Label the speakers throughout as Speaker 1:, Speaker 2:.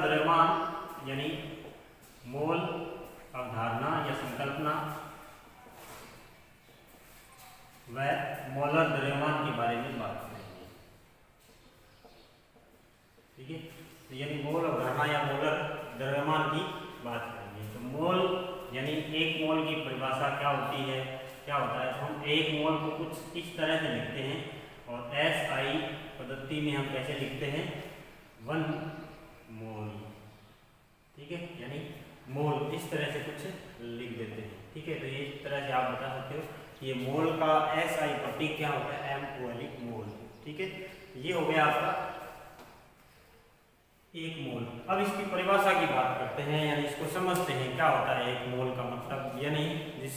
Speaker 1: द्रव्यमान यानी मोल अवधारणा या संकल्पना व मोलर द्रव्यमान के बारे में बात करेंगे। ठीक है, तो यानी मोल अवधारणा या मोलर द्रव्यमान की बात करेंगे। तो मोल यानी एक मोल की परिभाषा क्या होती है, क्या होता है। तो हम एक मोल को कुछ इस तरह से लिखते हैं और SI पद्धति में हम कैसे लिखते हैं, 1 मोल। ठीक है, यानी मोल इस तरह से कुछ लिख देते हैं। ठीक है, तो ये इस तरह से आप बता सकते हो कि ये मोल का SI प्रतीक क्या होता है, MOL मोल। ठीक है, ये हो गया आपका एक मोल। अब इसकी परिभाषा की बात करते हैं, यानी इसको समझते हैं क्या होता है एक मोल का मतलब, यानी जिस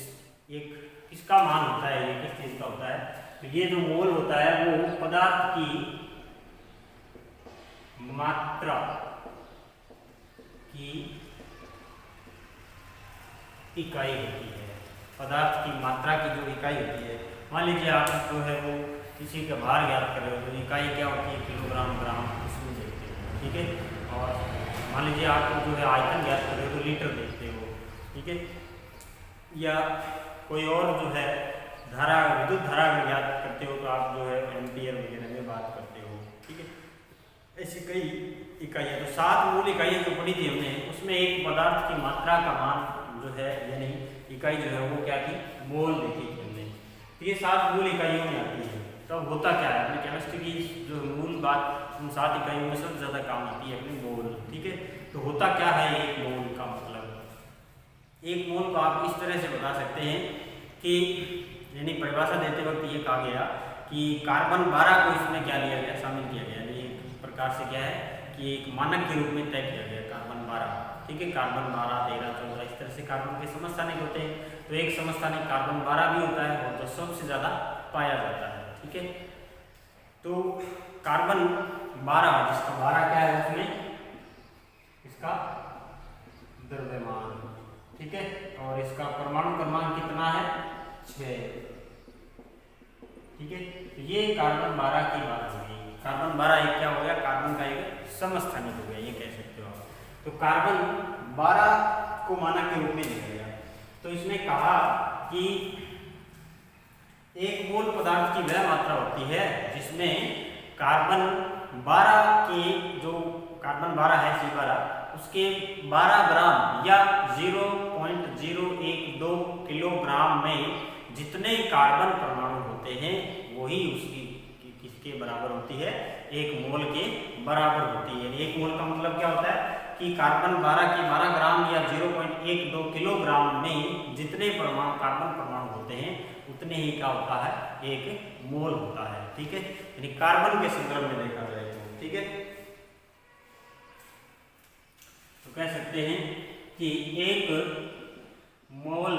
Speaker 1: एक किसका मान होता है, ये किस चीज का होता है। तो ये जो मोल होता है वो पदार्थ की मात्रा की इकाई होती है। पदार्थ की मात्रा की जो इकाई होती है, मान लीजिए आप जो है वो किसी का भार ज्ञात कर रहे हो तो इकाई क्या होती है, किलोग्राम, ग्राम, इसमें देखते हो। ठीक है, और मान लीजिए आप जो है आयतन ज्ञात कर रहे हो तो लीटर देखते हो। ठीक है, या कोई और जो है धारा, विद्युत धारा अगर ज्ञात करते हो तो आप जो है एम्पियर वगैरह में बात करते हो। ठीक है, ऐसी कई इकाइयाँ, तो 7 मूल इकाइयाँ जो पढ़ी थी हमने, उसमें एक पदार्थ की मात्रा का मान जो है यानी इकाई जो है वो क्या थी, मोल देखी थी हमने। तो ये 7 मूल इकाइयों में आती है। तो होता क्या है, अपने केमिस्ट्री की जो मूल बात उन 7 इकाइयों में सबसे ज़्यादा काम आती है अपनी मोल। ठीक है, तो होता क्या है एक मोल का मतलब, एक मोल को आप इस तरह से बता सकते हैं कि यानी परिभाषा देते वक्त ये कहा गया कि कार्बन 12 को इसमें क्या लिया गया, शामिल किया गया। यानी एक प्रकार से क्या है कि एक मानक के रूप में तय किया गया कार्बन 12। ठीक है, कार्बन 12, 13, 14 इस तरह से कार्बन के समस्थानिक होते हैं। तो एक समस्थानिक कार्बन 12 भी होता है और जो सबसे ज़्यादा पाया जाता है। ठीक है, तो कार्बन 12 जिसका 12 क्या है उसमें इसका द्रव्यमान। ठीक है, और इसका परमाणु क्रमांक कितना है, 6। ठीक है, तो ये कार्बन 12 की बात हो गई। कार्बन 12 एक क्या हो गया, कार्बन का एक समस्थानिक हो गया, ये कह सकते हो आप। तो कार्बन 12 को मानक के रूप में लिया गया। तो इसने कहा कि एक मोल पदार्थ की वह मात्रा होती है जिसमें कार्बन 12 के जो कार्बन 12 है C12 उसके 12 ग्राम या 0.012 किलोग्राम में जितने कार्बन परमाणु होते हैं वही उसकी किसके बराबर होती है, एक मोल के बराबर होती है। एक मोल का मतलब क्या होता है कि कार्बन 12 के 12 ग्राम या 0.12 किलोग्राम में जितने परमाणु कार्बन परमाणु होते हैं उतने ही क्या होता है, एक मोल होता है। ठीक है, यानी कार्बन के संदर्भ में देखा जाए तो। ठीक है, तो कह सकते हैं कि एक मोल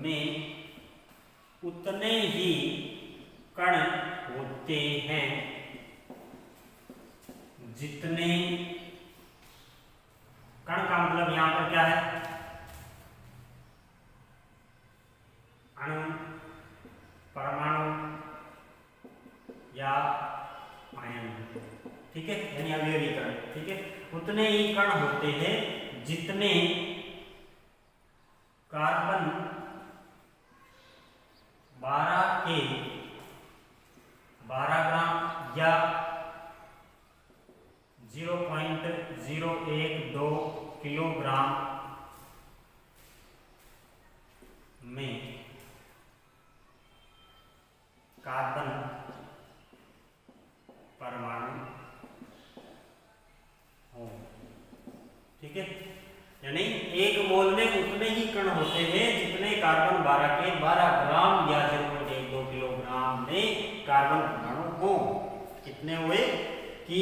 Speaker 1: में उतने ही कण होते हैं जितने, कण का मतलब यहां पर क्या है, अणु, परमाणु या आयन। ठीक है, यानी अवयवीकरण। ठीक है, उतने ही कण होते हैं जितने कार्बन 12 के 12 ग्राम या 0.012 किलोग्राम में कार्बन परमाणु हो। ठीक है, यानी एक मोल में उतने ही कण होते हैं जितने कार्बन 12 के 12 ग्राम या 0.12 किलोग्राम में कार्बन परमाणु हो। कितने हुए कि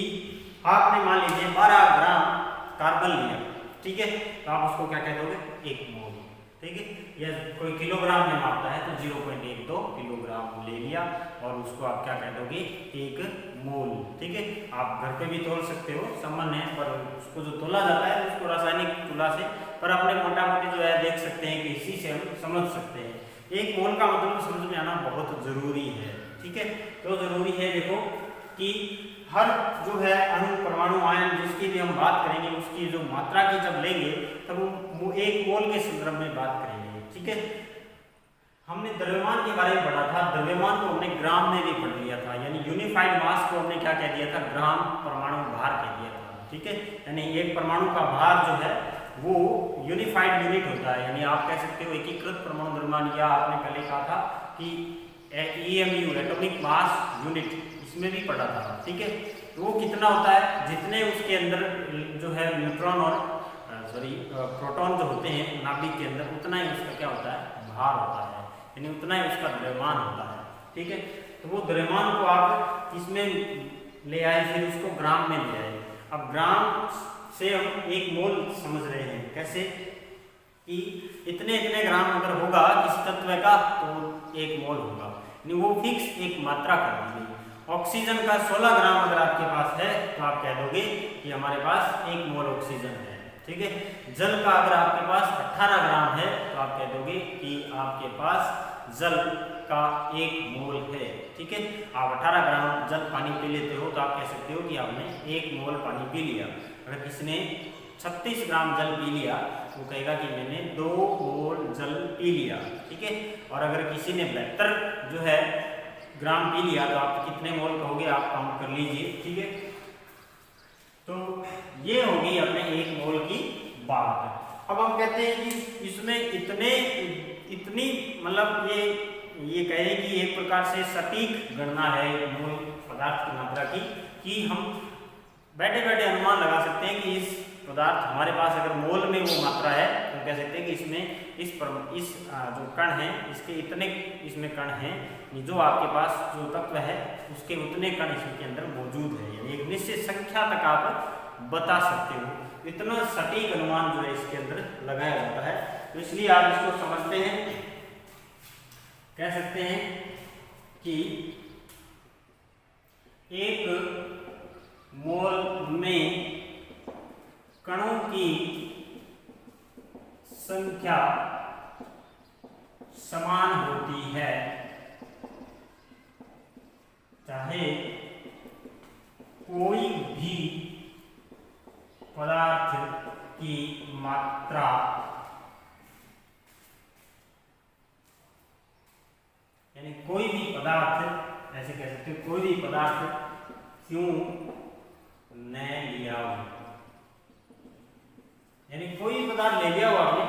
Speaker 1: आपने मान लीजिए 12 ग्राम कार्बन लिया। ठीक है, तो आप उसको क्या कह दोगे, एक मोल। ठीक है, या कोई किलोग्राम में मापता है तो 0.12 किलोग्राम ले लिया और उसको आप क्या कह दोगे, एक मोल। ठीक है, आप घर पे भी तोल सकते हो, सामान्य है, पर उसको जो तोला जाता है उसको रासायनिक तुला से, पर अपने मोटा मोटी जो है देख सकते हैं कि इसी से हम समझ सकते हैं। एक मोल का मतलब समझ में आना बहुत जरूरी है। ठीक है, तो जरूरी है देखो कि हर जो है अणु परमाणु आयन जिसकी भी हम बात करेंगे उसकी जो मात्रा की जब लेंगे तब वो एक मोल के संदर्भ में बात करेंगे। ठीक है, हमने द्रव्यमान के बारे में पढ़ा था, द्रव्यमान को हमने ग्राम में भी पढ़ लिया था, यानी यूनिफाइड मास को हमने क्या कह दिया था, ग्राम परमाणु भार कह दिया था। ठीक है, यानी एक परमाणु का भार जो है वो यूनिफाइड यूनिट होता है, यानी आप कह सकते हो एकीकृत परमाणु द्रव्यमान, या आपने पहले कहा था कि EMU एटॉमिक मास यूनिट, इसमें भी पढ़ा था। ठीक है, तो वो कितना होता है, जितने उसके अंदर जो है न्यूट्रॉन और प्रोटॉन जो होते हैं नाभिक के अंदर, उतना ही उसका क्या होता है, भार होता है, यानी उतना ही उसका द्रव्यमान होता है। ठीक है, तो वो द्रव्यमान को आप किसमें ले आए, फिर उसको ग्राम में ले आए। अब ग्राम से हम एक मोल समझ रहे हैं, कैसे कि इतने इतने ग्राम अगर होगा किसी तत्व का तो एक मोल होगा, यानी वो फिक्स एक मात्रा कर दी गई। ऑक्सीजन का 16 ग्राम अगर आपके पास है तो आप कह दोगे कि हमारे पास एक मोल ऑक्सीजन है। ठीक है, जल का अगर आपके पास 18 ग्राम है तो आप कह दोगे कि आपके पास जल का एक मोल है। ठीक है, आप 18 ग्राम जल पानी पी लेते हो तो आप कह सकते हो कि आपने एक मोल पानी पी लिया। अगर किसी ने 36 ग्राम जल पी लिया वो कहेगा कि मैंने 2 मोल जल पी लिया। ठीक है, और अगर किसी ने 72 जो है ग्राम पी लिया तो आप कितने मोल कहोगे, आप काउंट कर लीजिए। ठीक है, तो ये होगी अपने एक मोल की बात। अब हम कहते हैं कि इसमें इतनी मतलब ये कहे कि एक प्रकार से सटीक गणना है मोल पदार्थ की मात्रा की, कि हम बैठे बैठे अनुमान लगा सकते हैं कि इस पदार्थ हमारे पास अगर मोल में वो मात्रा है तो कह सकते हैं कि इसमें इस जो कण है इसके इतने इसमें कण हैं, जो आपके पास जो तत्व है उसके उतने कण इसके अंदर मौजूद है, यानी एक निश्चित संख्या तक आप बता सकते हो। इतना सटीक अनुमान जो है इसके अंदर लगाया जाता है, तो इसलिए आप इसको समझते हैं, कह सकते हैं कि एक मोल में कणों की संख्या समान होती है, चाहे कोई भी पदार्थ की मात्रा यानी कोई भी पदार्थ, ऐसे कह सकते हो कोई भी पदार्थ क्यों न लिया हो, यानी कोई भी पदार्थ ले लिया हो आपने,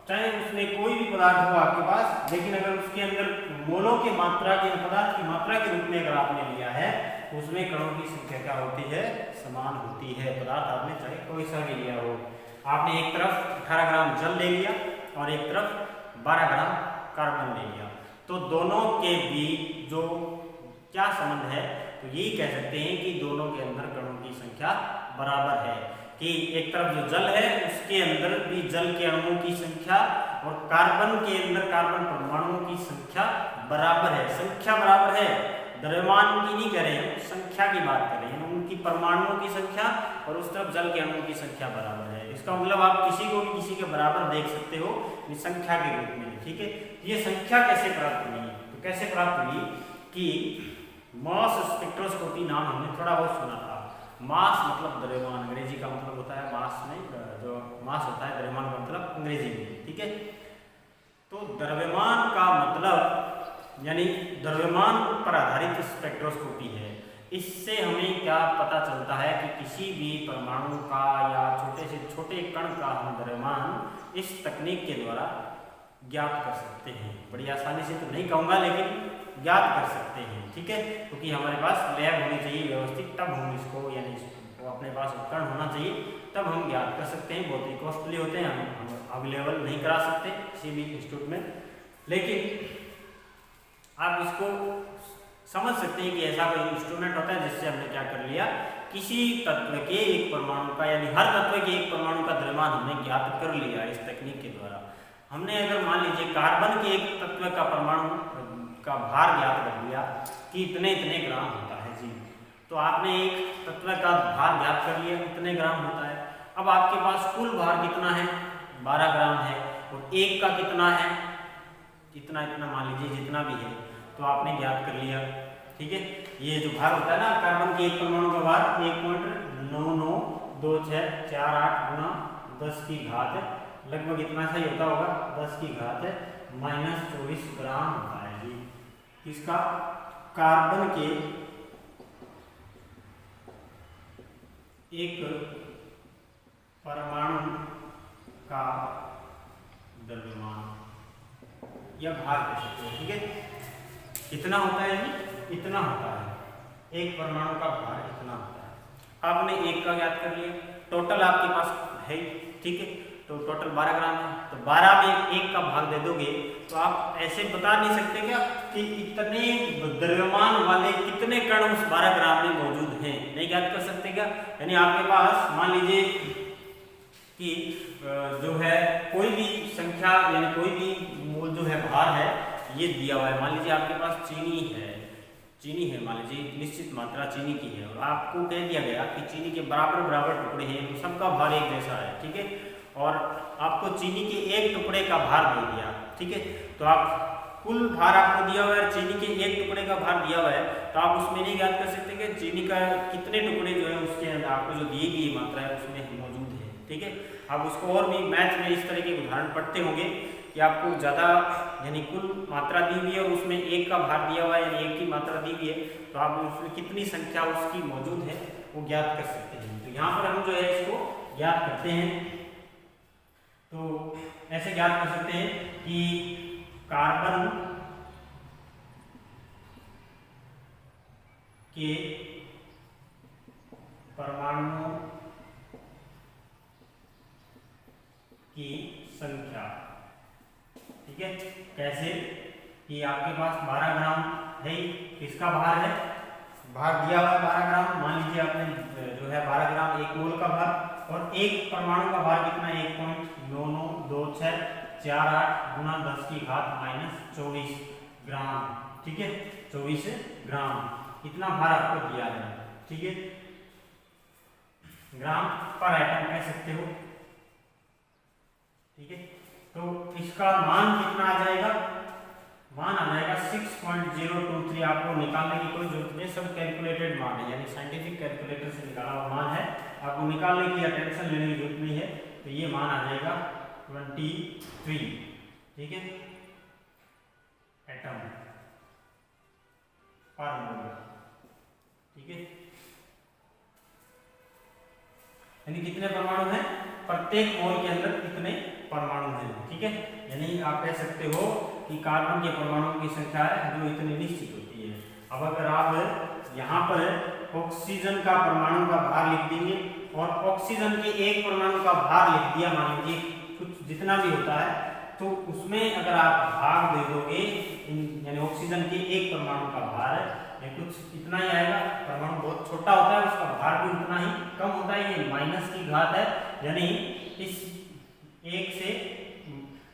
Speaker 1: चाहे उसमें कोई भी पदार्थ हो आपके पास, लेकिन अगर उसके अंदर मोलों की मात्रा के पदार्थ की मात्रा के रूप में अगर आपने लिया है तो उसमें कणों की संख्या क्या होती है, समान होती है। पदार्थ आपने चाहे कोई सा भी लिया हो, आपने एक तरफ 18 ग्राम जल ले लिया और एक तरफ 12 ग्राम कार्बन ले लिया, तो दोनों के बीच जो क्या संबंध है, तो यही कह सकते हैं कि दोनों के अंदर कणों की संख्या बराबर है, कि एक तरफ जो जल है उसके अंदर भी जल के अणुओं की संख्या और कार्बन के अंदर कार्बन परमाणुओं की संख्या बराबर है। संख्या बराबर है, द्रव्यमान की नहीं कह रहे हैं, संख्या की बात कर रहे हैं, उनकी परमाणुओं की संख्या और उस तरफ जल के अणुओं की संख्या बराबर है। इसका मतलब आप किसी को भी किसी के बराबर देख सकते हो संख्या के रूप में। ठीक है, ये संख्या कैसे प्राप्त हुई, तो कैसे प्राप्त हुई कि मास स्पेक्ट्रोस्कोपी नाम हमने थोड़ा बहुत सुना था। मास मतलब द्रव्यमान, अंग्रेजी का मतलब होता है मास में, जो मास होता है द्रव्यमान का मतलब अंग्रेजी में। ठीक है, तो द्रव्यमान का मतलब यानी द्रव्यमान पर आधारित स्पेक्ट्रोस्कोपी है। इससे हमें क्या पता चलता है कि किसी भी परमाणु का या छोटे से छोटे कण का हम द्रव्यमान इस तकनीक के द्वारा ज्ञात कर सकते हैं। बड़ी आसानी से तो नहीं कहूँगा, लेकिन ज्ञात कर सकते हैं। ठीक है, क्योंकि हमारे पास लैब होनी चाहिए व्यवस्थित, तब हम इसको यानी इसको अपने पास उपकरण होना चाहिए, तब हम ज्ञात कर सकते हैं। बहुत ही कॉस्टली होते हैं, हम अवेलेबल नहीं करा सकते किसी भी इंस्टीट्यूट में, लेकिन आप इसको समझ सकते हैं कि ऐसा कोई इंस्ट्रूमेंट होता है जिससे हमने क्या कर लिया, किसी तत्व के एक परमाणु का यानी हर तत्व के एक परमाणु का द्रव्यमान हमने ज्ञात कर लिया इस तकनीक के द्वारा। हमने अगर मान लीजिए कार्बन के एक तत्व का परमाणु का भार ज्ञात कर लिया कि इतने इतने ग्राम होता है जी, तो आपने एक तत्व का भार ज्ञात कर लिया इतने ग्राम होता है। अब आपके पास कुल भार कितना है, 12 ग्राम है, और एक का कितना है, इतना इतना मान लीजिए जितना भी है, तो आपने ज्ञात कर लिया। ठीक है, ये जो भार होता है ना कार्बन के एक परमाणु का भार 1.992648 गुना 10 की घात लगभग इतना सा ही होता होगा, 10 की घात -24 ग्राम होता है जी। किसका? कार्बन के एक परमाणु का द्रव्यमान या भार कह सकते हैं। ठीक है, कितना होता है जी? इतना होता है, एक परमाणु का भार इतना होता है। आपने एक का ज्ञात कर लिया, टोटल आपके पास है, ठीक है, तो टोटल 12 ग्राम है, तो 12 में एक का भाग दे दोगे तो आप ऐसे बता नहीं सकते क्या कि इतने द्रव्यमान वाले कितने कण उस 12 ग्राम में मौजूद हैं? नहीं ज्ञात कर सकते क्या? यानी आपके पास मान लीजिए कि जो है कोई भी संख्या यानी कोई भी मूल जो है भार है ये दिया हुआ है। मान लीजिए आपके पास चीनी है, मान लीजिए निश्चित मात्रा चीनी की है और आपको कह दिया गया कि चीनी के बराबर बराबर टुकड़े हैं, तो सबका भार एक जैसा है। ठीक है, और आपको चीनी के एक टुकड़े का भार दे दिया। ठीक है, तो आप कुल भार आपको दिया हुआ है, चीनी के एक टुकड़े का भार दिया हुआ है, तो आप उसमें नहीं ज्ञात कर सकते कि चीनी का कितने टुकड़े जो है उसके अंदर आपको जो दी गई मात्रा है उसमें मौजूद है। ठीक है, आप उसको और भी मैथ में इस तरह के उदाहरण पढ़ते होंगे कि आपको ज़्यादा यानी कुल मात्रा दी हुई है और उसमें एक का भार दिया हुआ है यानी एक की मात्रा दी हुई है, तो आप उसमें कितनी संख्या उसकी मौजूद है वो ज्ञात कर सकते हैं। तो यहाँ पर हम जो है इसको ज्ञात करते हैं, तो ऐसे ज्ञात कर सकते हैं कि कार्बन के परमाणुओं की संख्या। ठीक है, कैसे कि आपके पास 12 ग्राम है, किसका भार है? भार दिया हुआ है 12 ग्राम। मान लीजिए आपने जो है 12 ग्राम एक मोल का भार और एक परमाणु का भार कितना? 1.992648 गुना 10 की घात -24 ग्राम। ठीक है, 24 ग्राम इतना भार आपको दिया है। ठीक है, ग्राम पर एटम कह सकते हो। ठीक है, तो इसका मान कितना आ जाएगा? मान आ जाएगा 6.023। आपको निकालने की कोई जरूरत नहीं, सब कैलकुलेटेड मान है, यानी साइंटिफिक कैलकुलेटर से निकाला हुआ मान है, आपको निकालने की या टेंशन लेने की जरूरत नहीं है। तो ये मान आ जाएगा 23। ठीक है, एटम पर मोल। ठीक है, यानी कितने परमाणु हैं? प्रत्येक मोल के अंदर कितने परमाणु हैं। ठीक है, यानी आप कह सकते हो कि कार्बन के परमाणुओं की संख्या है जो इतनी निश्चित होती है। अब अगर आप यहाँ पर ऑक्सीजन का परमाणु का भार लिख देंगे और ऑक्सीजन के एक परमाणु का भार लिख दिया, मान लीजिए कुछ जितना भी होता है, तो उसमें अगर आप भाग दे दोगे यानी ऑक्सीजन के एक परमाणु का भार कुछ इतना ही आएगा। परमाणु बहुत छोटा होता है, उसका भार भी उतना ही कम होता है, ये माइनस की घात है, यानी इस एक से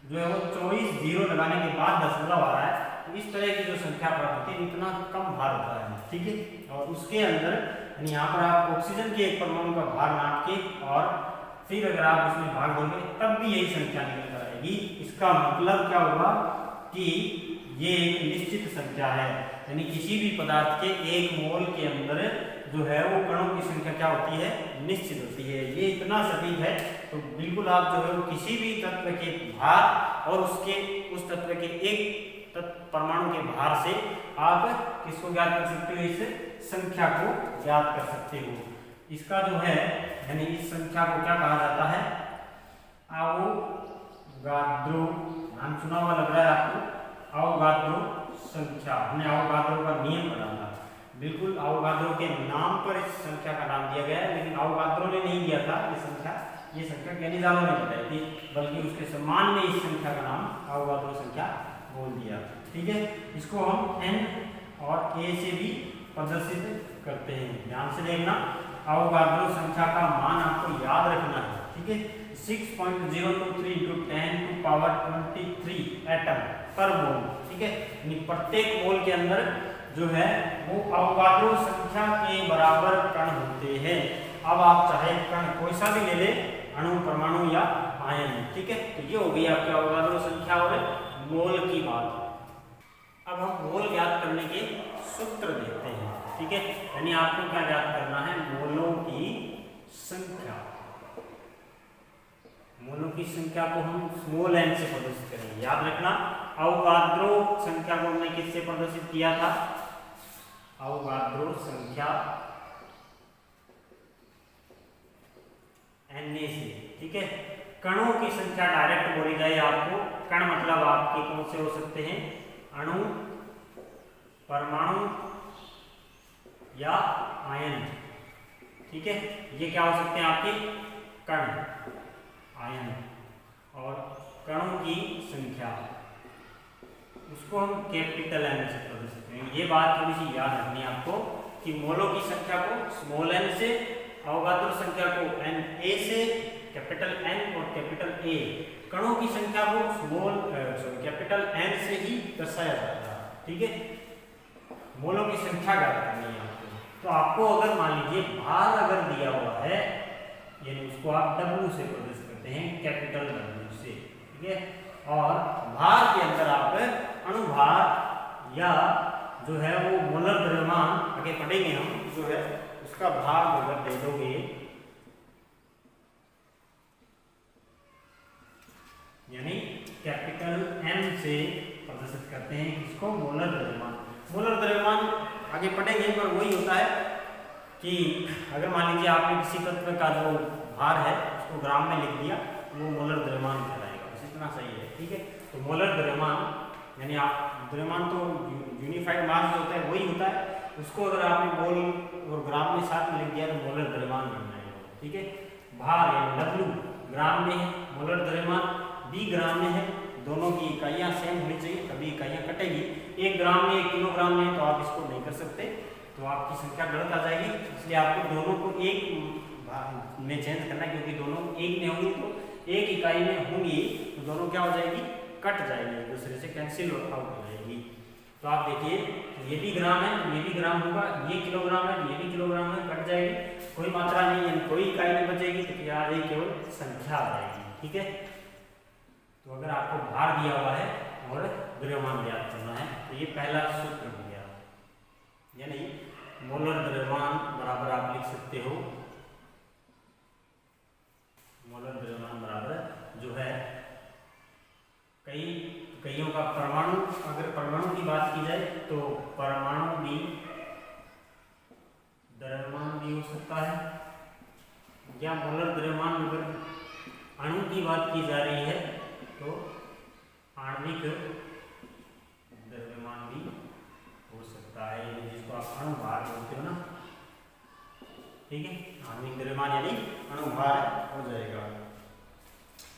Speaker 1: जो है वो 24 जीरो लगाने के बाद दशमलव आ रहा है, तो इस तरह की जो संख्या प्राप्त होती है इतना कम भार होता है। ठीक है, और उसके अंदर यानी यहाँ पर आप ऑक्सीजन के एक परमाणु का भार नाप के और फिर अगर आप उसमें भाग दोगे तब भी यही संख्या निकल कर आएगी। इसका मतलब क्या होगा कि ये एक निश्चित संख्या है, यानी किसी भी पदार्थ के एक मोल के अंदर जो है वो कणों की संख्या क्या होती है? निश्चित होती है। ये इतना सटीक है, तो बिल्कुल आप जो है वो किसी भी तत्व के भार और उसके उस तत्व के एक परमाणु के भार से आप किसको ज्ञात कर सकते हो? इस संख्या को ज्ञात कर सकते हो। इसका जो है यानी इस संख्या को क्या कहा जाता है? आवोगाद्रो, नाम सुना हुआ लग रहा है आपको, आवोगाद्रो संख्या। हमने आवोगाद्रो का नियम पढ़ा था, बिल्कुल आवोगाद्रो के नाम पर इस संख्या का नाम दिया गया है, लेकिन आवोगाद्रो ने नहीं दिया था ये संख्या गैलीलियो ने बताई थी, बल्कि उसके सम्मान में इस संख्या का नाम आवोगाद्रो संख्या बोल दिया। ठीक है, इसको हम n और a से भी प्रदर्शित करते हैं। ध्यान से देखना, आवोगाद्रो संख्या का मान आपको याद रखना है। ठीक है, 6.023 × 10⁻23 एटम पर मोल। ठीक है, यानी प्रत्येक मोल के अंदर जो है वो आवोगाद्रो संख्या के बराबर कण होते हैं। अब आप चाहे कण कोई सा भी ले ले, अणु, परमाणु या आयन। ठीक है, तो ये हो गई आपकी आवोगाद्रो संख्या और मोल की बात। अब हम मोल ज्ञात करने के सूत्र देखते हैं। ठीक है, यानी आपको क्या याद करना है, मोलों की संख्या। मोलों की संख्या को हम स्मॉल एन से प्रदर्शित करेंगे। याद रखना, अवोगाद्रो संख्या को हमने किससे प्रदर्शित किया था, अवोगाद्रो संख्या एन से। ठीक है, कणों की संख्या डायरेक्ट बोली जाए आपको, कण मतलब आपके कौन से हो सकते हैं, अणु, परमाणु या आयन। ठीक है, ये क्या हो सकते हैं आपके कण, आयन। और कणों की संख्या उसको हम कैपिटल एन से प्रदर्शित करेंगे। ये बात थोड़ी सी याद रखनी है आपको कि मोलों की संख्या को स्मॉल एन से, अवोगाद्रो संख्या को एन ए से, कैपिटल एन और कैपिटल ए, कणों की संख्या को कैपिटल एन से ही दर्शाया जाता है। ठीक है, मोलों की संख्या ज्ञात करनी है आपको। तो आपको अगर मान लीजिए भार अगर दिया हुआ है, यानी उसको आप W से प्रदर्शित करते हैं, कैपिटल W से। ठीक है, और भार के अंदर आप अणुभार या जो है वो मोलर द्रव्यमान, आगे पढ़ेंगे हम, जो है उसका भाग अगर दे दोगे, यानी कैपिटल M से प्रदर्शित करते हैं इसको मोलर द्रव्यमान। मोलर द्रव्यमान आगे पढ़ेंगे, पर वही होता है कि अगर मान लीजिए आपने किसी तत्व का जो भार है उसको ग्राम में लिख दिया, वो मोलर द्रव्यमान कहलाएगा। बस इतना सही है। ठीक है, तो मोलर द्रव्यमान यानी आप द्रव्यमान तो यूनिफाइड मास जो होता है वही होता है, उसको अगर आपने मोल और ग्राम में साथ में लिख दिया तो मोलर द्रव्यमान बन जाएगा। ठीक है, भार यानी W ग्राम में है, मोलर द्रव्यमान B ग्राम में है, दोनों की इकाइयां सेम होनी चाहिए तभी इकाइयां कटेगी। 1 ग्राम में 1 किलोग्राम में तो आप इसको नहीं कर सकते, तो आपकी संख्या गलत आ जाएगी। इसलिए आपको दोनों को एक में चेंज करना है, क्योंकि दोनों एक में होंगी तो एक इकाई में होंगी तो दोनों क्या हो जाएगी, कट जाएगी, एक दूसरे से कैंसिल आउट हो जाएगी। तो आप देखिए, ये भी ग्राम है, ये भी ग्राम होगा, ये किलोग्राम है, ये भी किलोग्राम है, कट जाएगी, कोई मात्रा नहीं है, कोई इकाई नहीं बचेगी, तो क्या आ जाएगी, केवल संख्या आ जाएगी। ठीक है, तो अगर आपको भार दिया हुआ है और द्रव्यमान ज्ञात करना है तो ये पहला सूत्र हो गया, यानी मोलर द्रव्यमान बराबर आप लिख सकते हो, मोलर द्रव्यमान बराबर जो है कईयों का परमाणु, अगर परमाणु की बात की जाए तो परमाणु भी द्रव्यमान भी हो सकता है, या मोलर द्रव्यमान अगर अणु की बात की जा रही है तो आणविक द्रव्यमान भी हो सकता है, जिसको आप अणुभार बोलते हो ना। ठीक है, आणविक द्रव्यमान यानी अणुभार हो जाएगा।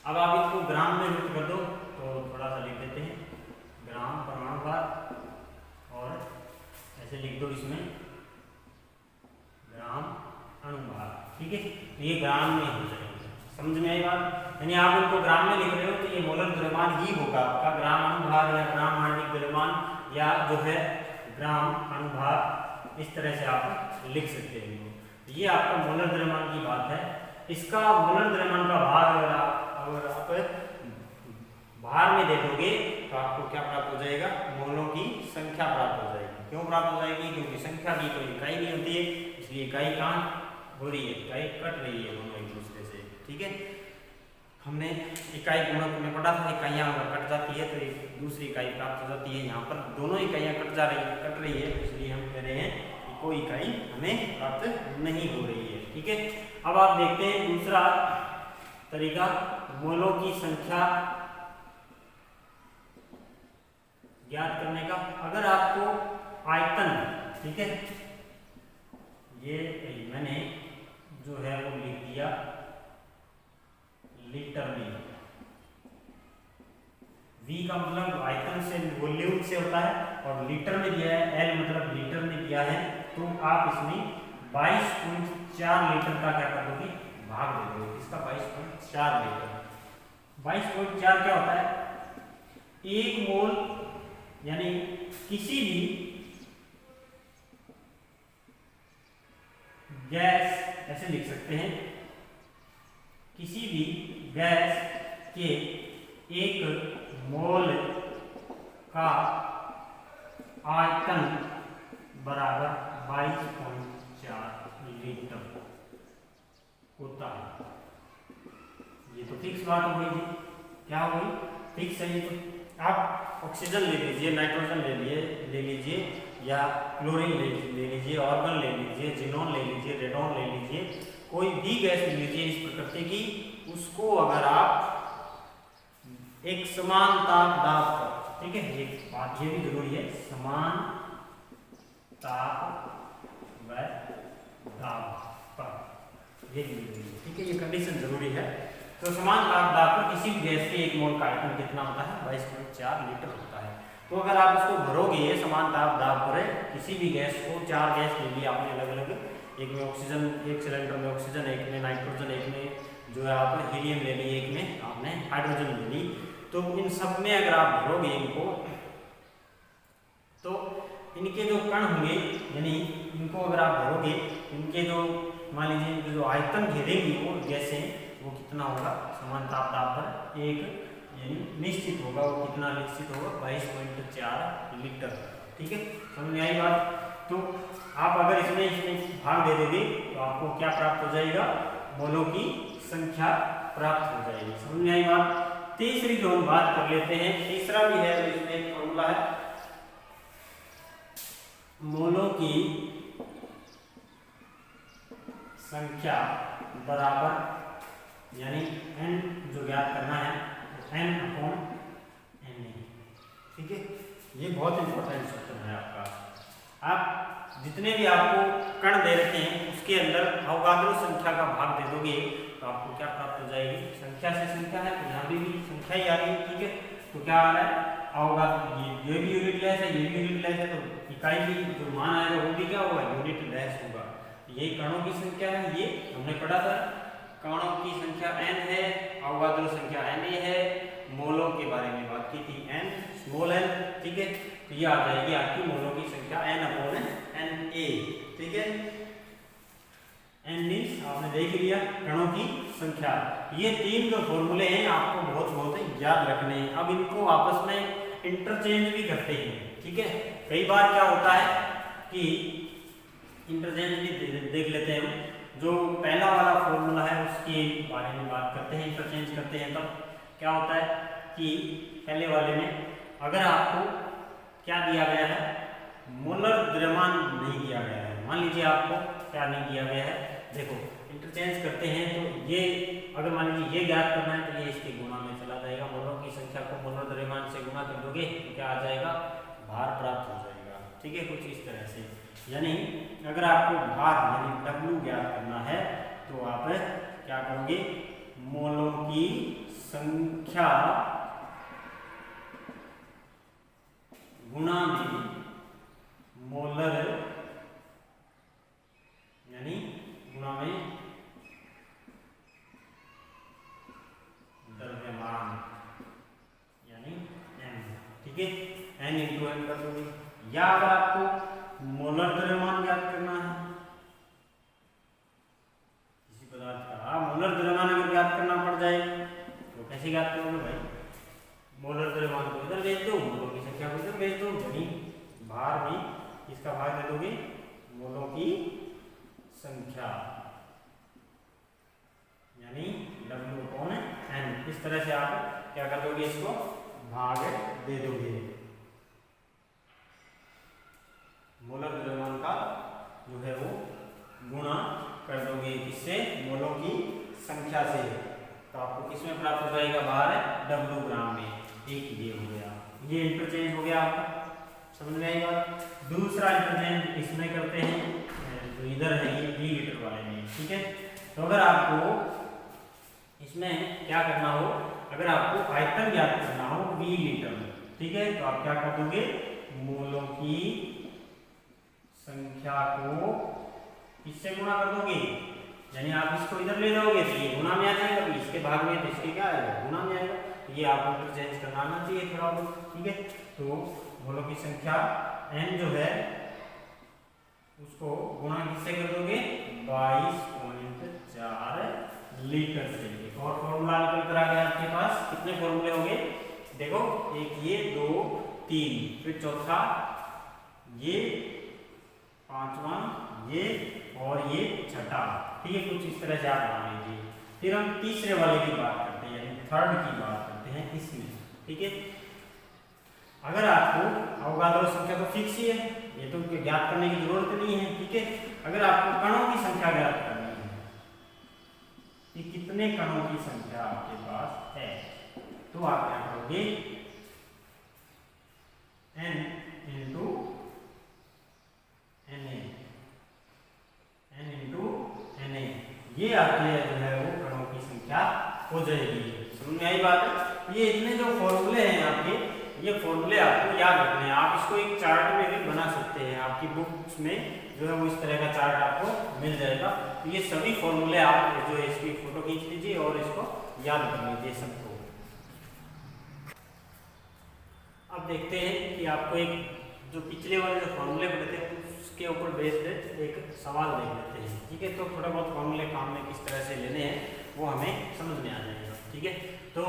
Speaker 1: अब आप इसको ग्राम में व्यक्त कर दो तो थोड़ा सा लिख देते हैं, ग्राम परमाणु भार, और ऐसे लिख दो इसमें ग्राम अणुभार। ठीक है, तो ये ग्राम में हो जाएगा। समझ में आई बात? यानी आप इनको ग्राम में लिख रहे हो तो ये मोलर द्रव्यमान ही होगा आपका, ग्राम अणुभार या ग्राम आणविक द्रव्यमान या जो है ग्राम अणुभार, इस तरह से आप लिख सकते हैं। ये आपका मोलर द्रव्यमान की बात है। इसका मोलर द्रव्यमान का भाग अगर आप भार में दे दोगे तो आपको क्या प्राप्त हो जाएगा, मोलों की संख्या प्राप्त हो जाएगी। क्यों प्राप्त हो जाएगी, क्योंकि संख्या की कोई इकाई नहीं होती है, इसलिए इकाई कहाँ हो रही है, इकाई कट रही है दोनों एक दूसरे से। ठीक है, हमने इकाई गुणक में पढ़ा था, इकाइयां अगर कट जाती है तो एक दूसरी इकाई प्राप्त हो जाती है। यहाँ पर दोनों इकाइयां कट रही है, इसलिए हम कह रहे हैं कि कोई इकाई हमें प्राप्त नहीं हो रही है। ठीक है, अब आप देखते हैं दूसरा तरीका, मोलों की संख्या ज्ञात करने का। अगर आपको आयतन, ठीक है, ये मैंने जो है वो लिख दिया लीटर में, V का मतलब आयतन से वॉल्यूम से होता है, और लीटर में दिया है, L मतलब लीटर में दिया है, तो आप इसमें 22.4 लीटर का क्या कर दोगे, भाग दे दोगे। इसका 22.4 लीटर, 22.4 क्या होता है, 1 मोल, यानी किसी भी गैस, ऐसे लिख सकते हैं, किसी भी गैस के 1 मोल का आयतन बराबर 22.4 लीटर होता है। ये तो फिक्स बात हो गई जी, क्या हो गई, फिक्स है ये। तो आप ऑक्सीजन ले लीजिए, नाइट्रोजन ले लीजिए या क्लोरीन ले लीजिए, ऑर्गन ले लीजिए, जिनोन ले लीजिए, रेडॉन ले लीजिए, कोई भी गैस ले लीजिए इस प्रकृति की, उसको अगर आप एक समान ताप दाब पर, ठीक है, ये बात ये भी जरूरी है, समान ताप व दाब पर, ये भी जरूरी है, ठीक है, ये कंडीशन जरूरी है। तो समान ताप दाब पर किसी भी गैस के 1 मोल का आयतन कितना होता है, 22.4 लीटर होता है। तो अगर आप इसको भरोगे समान ताप दाब पर किसी भी गैस को, 4 गैस ले ली आपने अलग अलग, एक में ऑक्सीजन, एक सिलेंडर में ऑक्सीजन, एक में नाइट्रोजन, एक में जो है आपने हीलियम ले ली, एक में आपने हाइड्रोजन ले ली, तो इन सब में अगर आप भरोगे इनको, तो इनके जो कण होंगे, यानी इनको अगर आप भरोगे, इनके जो मान लीजिए इनके जो आयतन घेरेंगी वो गैसें, वो कितना होगा, समान ताप दाब पर एक यानी निश्चित होगा, वो कितना निश्चित होगा, 22.4 लीटर, ठीक है, समझ में आई बात। तो आप अगर इसमें भाग दे देंगे तो आपको क्या प्राप्त हो जाएगा, मोलों की संख्या प्राप्त हो जाएगी, समझ में आई बात। तीसरी जो हम बात कर लेते हैं, तीसरा भी है, तो इसमें एक फॉर्मूला है, मोलों की संख्या बराबर, यानी n जो ज्ञात करना है n/n, ठीक है, ये बहुत इंपॉर्टेंट सूत्र है आपका। आप जितने भी आपको कण दे रखे हैं उसके अंदर अवगाद्रो संख्या का भाग दे दोगे तो आपको क्या प्राप्त हो जाएगी, संख्या से संख्या है, तो यहाँ भी संख्या ही आ रही है, ठीक है, तो क्या आ रहा है, अवगाद्रो, ये भी यूनिट लेस है, ये भी यूनिट लेस है, तो इकाई की जो मान आएगा वो भी क्या होगा, यूनिट लेस होगा। ये कणों की संख्या है, ये हमने पढ़ा था, कणों की संख्या n है, अवगाद्रो संख्या Na है, मोलों के बारे में बात की थी n स्मॉल n, ठीक है, तो ये आ जाएगी आपकी मोलों की संख्या n/Na, ठीक है, n मींस आपने देख लिया कणों की संख्या। ये 3 जो फॉर्मूले हैं आपको बहुत याद रखने हैं। अब इनको आपस में इंटरचेंज भी करते हैं, ठीक है, कई बार क्या होता है कि इंटरचेंज भी देख लेते हैं हम। जो पहला वाला फॉर्मूला है उसके बारे में बात करते हैं, इंटरचेंज करते हैं, तब क्या होता है कि पहले वाले में अगर आपको क्या दिया गया है, मोलर द्रव्यमान नहीं दिया गया है, मान लीजिए आपको क्या नहीं दिया गया है, देखो इंटरचेंज करते हैं, तो ये अगर मान लीजिए ये ज्ञात करना है तो ये इसके गुणा में चला जाएगा, मोलों की संख्या को मोलर द्रव्यमान से गुणा कर दोगे तो क्या आ जाएगा, भार प्राप्त हो जाएगा, ठीक है, कुछ इस तरह से। यानी अगर आपको भार यानी W ज्ञात करना है तो आप क्या करोगे, मोलों की संख्या गुणा में मोलर, यानी गुणा में द्रव्यमान, यानी n, ठीक है, n कर दोगे। या अगर आपको मोलर द्रव्यमान ज्ञात करना है किसी पदार्थ का, मोलर द्रव्यमान अगर ज्ञात करना पड़ जाए तो कैसे ज्ञात करोगे भाई, मोलर द्रव्यमान को इधर भेज दो, मोलों की संख्या को इधर भेज दो, यानी भार भी इसका भाग दे दोगे मोलों की संख्या, यानी W/n, इस तरह से आप क्या कर दोगे, इसको भाग दे दोगे, मोलर द्रव्यमान का जो है वो गुणा कर दोगे किससे, मोलों की संख्या से, तो आपको किसमें प्राप्त हो जाएगा, भार W ग्राम में। एक ये हो गया, ये इंटरचेंज हो गया आपका, समझ में आई बात। दूसरा इंटरचेंज इसमें करते हैं, तो इधर है ये लीटर वाले में, ठीक है, तो अगर आपको इसमें क्या करना हो, अगर आपको आयतन ज्ञात करना हो V लीटर में, ठीक है, तो आप क्या कर दोगे, मोलों की संख्या को किससे गुणा कर दोगे, यानी आप इसको इधर ले जाओगे तो ये गुणा में आ जाएगा, तो इसके भाग में तो इसके क्या आएगा, गुणा में आएगा, तो ये आपको इंटरचेंज करना आना चाहिए थोड़ा बहुत, ठीक है। तो मोलों की संख्या n जो है उसको गुणा किससे कर दोगे, 22.4 लीटर से। एक और फॉर्मूला निकल कर आ गया आपके पास, कितने फॉर्मूले हो गए देखो, एक ये, 2 3, फिर चौथा ये पांचवा ये और ये छठा, ठीक है, कुछ इस तरह से आप मान लीजिए। फिर हम तीसरे वाले की बात करते हैं, यानी थर्ड की बात करते हैं इसमें, ठीक है। अगर आपको अवगाद्रो संख्या तो फिक्स ही है, ये तो ज्ञात करने की जरूरत नहीं है, ठीक है। अगर आपको कणों की संख्या ज्ञात करनी है कि कितने कणों की संख्या आपके पास है, तो आप क्या करोगे, n इंटू Na, ये आपके जो है वो कणों की संख्या हो जाएगी। समझ में आई बात है। ये इतने जो फॉर्मूले हैं आपके, ये फॉर्मूले आपको याद रखने हैं। आप इसको एक चार्ट में भी बना सकते हैं, आपकी बुक्स में जो है वो इस तरह का चार्ट आपको मिल जाएगा। तो ये सभी फॉर्मूले आप जो है इसकी फोटो खींच लीजिए और इसको याद कर लीजिए सबको। अब देखते हैं कि आपको एक जो पिछले वाले जो फॉर्मूले पढ़े थे उसके ऊपर बेस्ड एक सवाल देख लेते हैं, ठीक है। तो थोड़ा बहुत फॉर्मूले काम में किस तरह से लेने हैं वो हमें समझ में आ जाएगा, ठीक है। तो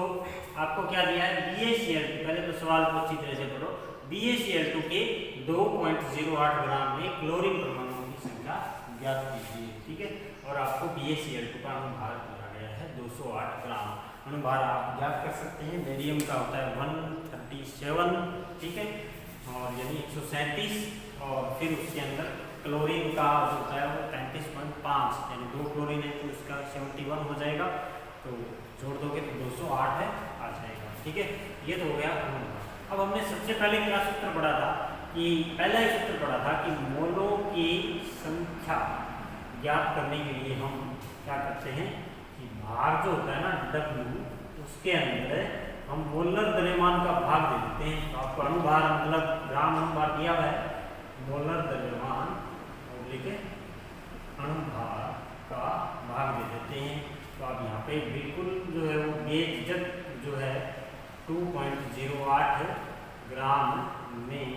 Speaker 1: आपको क्या दिया है, BaCl2, पहले तो सवाल को अच्छी तरह से पढ़ो। BaCl2 के 2.08 ग्राम में क्लोरीन परमाणुओं की संख्या ज्ञात कीजिए, ठीक है। और आपको BaCl2 का अनुभार दिया गया है 208 ग्राम। अनुभार आप ज्ञात कर सकते हैं, बेरियम का होता है 137, ठीक है, और यानी 137, और फिर उसके अंदर क्लोरीन का जो होता है वो 35.5, यानी 2 क्लोरीन है तो उसका 71 हो जाएगा, तो जोड़ दोगे तो 208 है आ जाएगा, ठीक है। ये तो हो गया अनुभार। अब हमने सबसे पहले क्या सूत्र पढ़ा था, कि पहला ही सूत्र पढ़ा था कि मोलों की संख्या ज्ञात करने के लिए हम क्या करते हैं कि भार जो होता है ना W, उसके अंदर हम मोलर द्रव्यमान का भाग दे देते हैं। तो आपको अनुभार मतलब ग्राम अनुभार दिया हुआ है, मोलर द्रव्यमान और लिखे अनुभार का भाग दे देते हैं। तो आप यहाँ पे बिल्कुल जो है वो बेझिझक जो है 2.08 ग्राम में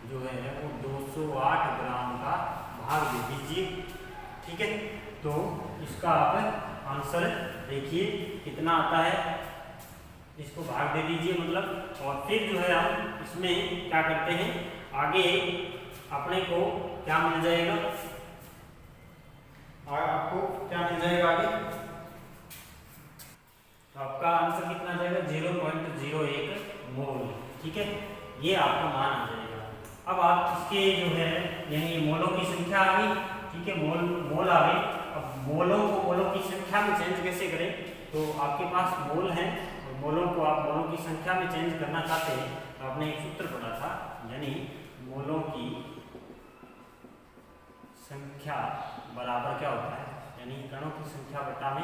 Speaker 1: जो है वो 208 ग्राम का भाग दे दीजिए, ठीक है। तो इसका आप आंसर देखिए कितना आता है, इसको भाग दे दीजिए मतलब। और फिर जो है हम इसमें क्या करते हैं, आगे अपने को क्या मिल जाएगा, और आपको क्या मिल जाएगा आगे, तो आपका आंसर कितना आ जाएगा 0.01 मोल, ठीक है। ये आपका मान आ जाएगा। अब आप इसके जो है यानी मोलों की संख्या आ गई, ठीक है, मोल आ गई। अब मोलों को मोलों की संख्या में चेंज कैसे करें, तो आपके पास मोल है, मोलों को आप मोलों की संख्या में चेंज करना चाहते हैं तो आपने एक सूत्र पढ़ा था, यानी मोलों की संख्या बराबर क्या होता है, यानी कणों की संख्या बटा में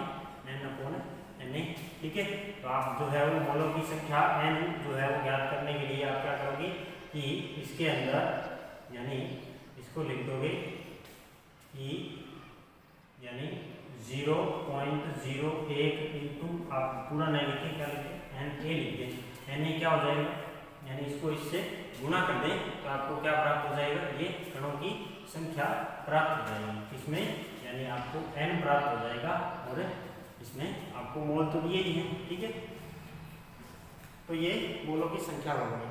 Speaker 1: N/Na, ठीक है। तो आप जो है वो मोलों की संख्या N जो है वो ज्ञात करने के लिए आप क्या करोगे कि इसके अंदर यानी इसको लिख दोगे कि यानी 0.01 इंटू, आप पूरा नहीं लिखे, क्या लिखे Na लिख दें। Na क्या हो जाएगा, यानी इसको इससे गुणा कर दें तो आपको क्या प्राप्त हो जाएगा, ये कणों की संख्या प्राप्त हो जाएगी। इसमें यानी आपको N प्राप्त हो जाएगा और इसमें आपको मोल तो दिए ही हैं, ठीक है। तो ये मोलों की संख्या हो गई।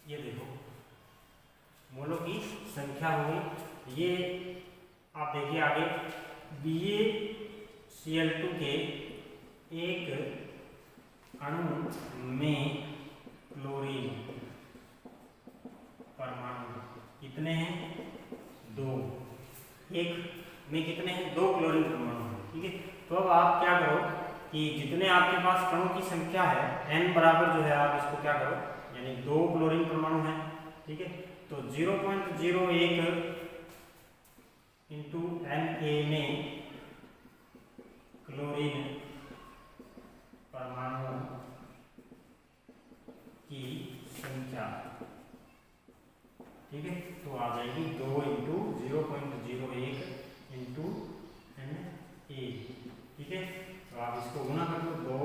Speaker 1: ये देखो मोलों की संख्या हो गई। ये आप देखिए आगे BaCl2 के एक अणु में क्लोरीन परमाणु कितने हैं, 2, एक में कितने हैं, 2 क्लोरीन परमाणु, ठीक है। तो अब आप क्या करो कि जितने आपके पास कणों की संख्या है N बराबर जो है आप इसको क्या करो, यानी 2 क्लोरीन परमाणु है, ठीक है। तो 0.01 इंटू Na क्लोरीन परमाणु की संख्या, ठीक है। तो आ जाएगी 2 इंटू 0.01 इंटू Na, ठीक है। तो आप इसको गुणा कर दो 2,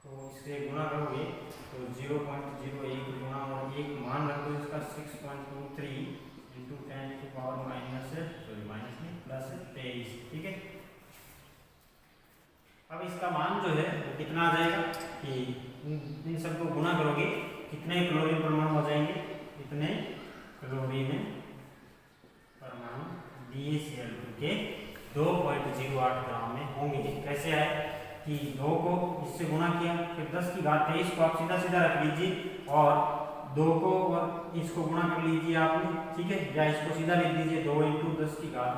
Speaker 1: तो इससे गुणा करोगे तो 0.01 गुणा और 1 मान रख दो इसका 6.23 इंटू 10 की पावर -23, ठीक है। अब इसका मान जो है वो कितना आ जाएगा कि इन सबको गुणा करोगे कितने क्लोरीन परमाणु हो जाएंगे, इतने क्लोरीन परमाणु BaCl2 के 2.08 ग्राम में होंगे। कैसे है कि 2 को इससे गुणा किया, फिर 10 की घात 23 को आप सीधा सीधा रख लीजिए और 2 को और इसको गुणा कर लीजिए आपने, ठीक है, या इसको सीधा लिख दीजिए 2 × 10 की घात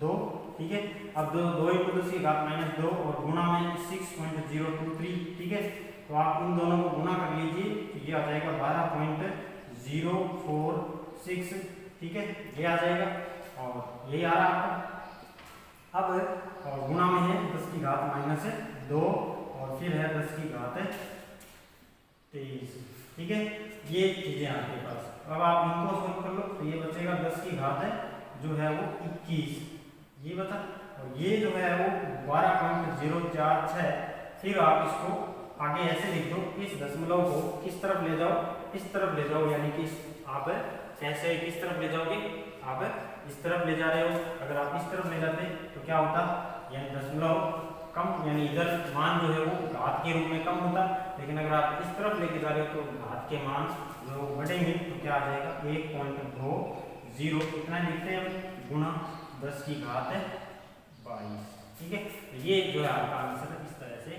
Speaker 1: -2, ठीक है। अब 2 × 10 की घात -2 और गुणा में 6.023, ठीक है। तो आप इन दोनों को गुणा कर लीजिए तो ये आ जाएगा 12.046, ठीक है, ये आ जाएगा और यही आ रहा आपका। अब गुणा में है 10 की घात -2 और फिर है 10 की घात 23, ठीक है, ये चीजें आपके पास। अब आप इनको सोल्व कर लो तो ये बचेगा 10 की घात जो है वो 21, ये बता, और ये जो है वो 12.046। फिर आप इसको आगे ऐसे लिख दो, इस दशमलव को किस तरफ ले जाओ, इस तरफ ले जाओ, यानी कि आप कैसे किस तरफ ले जाओगे, आप इस तरफ ले जा रहे हो। अगर आप इस तरफ ले जाते तो क्या होता, यानी दशमलव कम, यानी इधर मान जो है वो घात के रूप में कम होता, लेकिन अगर आप इस तरफ लेके जा रहे हो तो घात के मान जो बढ़ेंगे तो क्या आ जाएगा 1.20, कितना लिखते हैं हम, गुणा 10 की घात 22, ठीक है। ये जो है आपका आंसर इस तरह से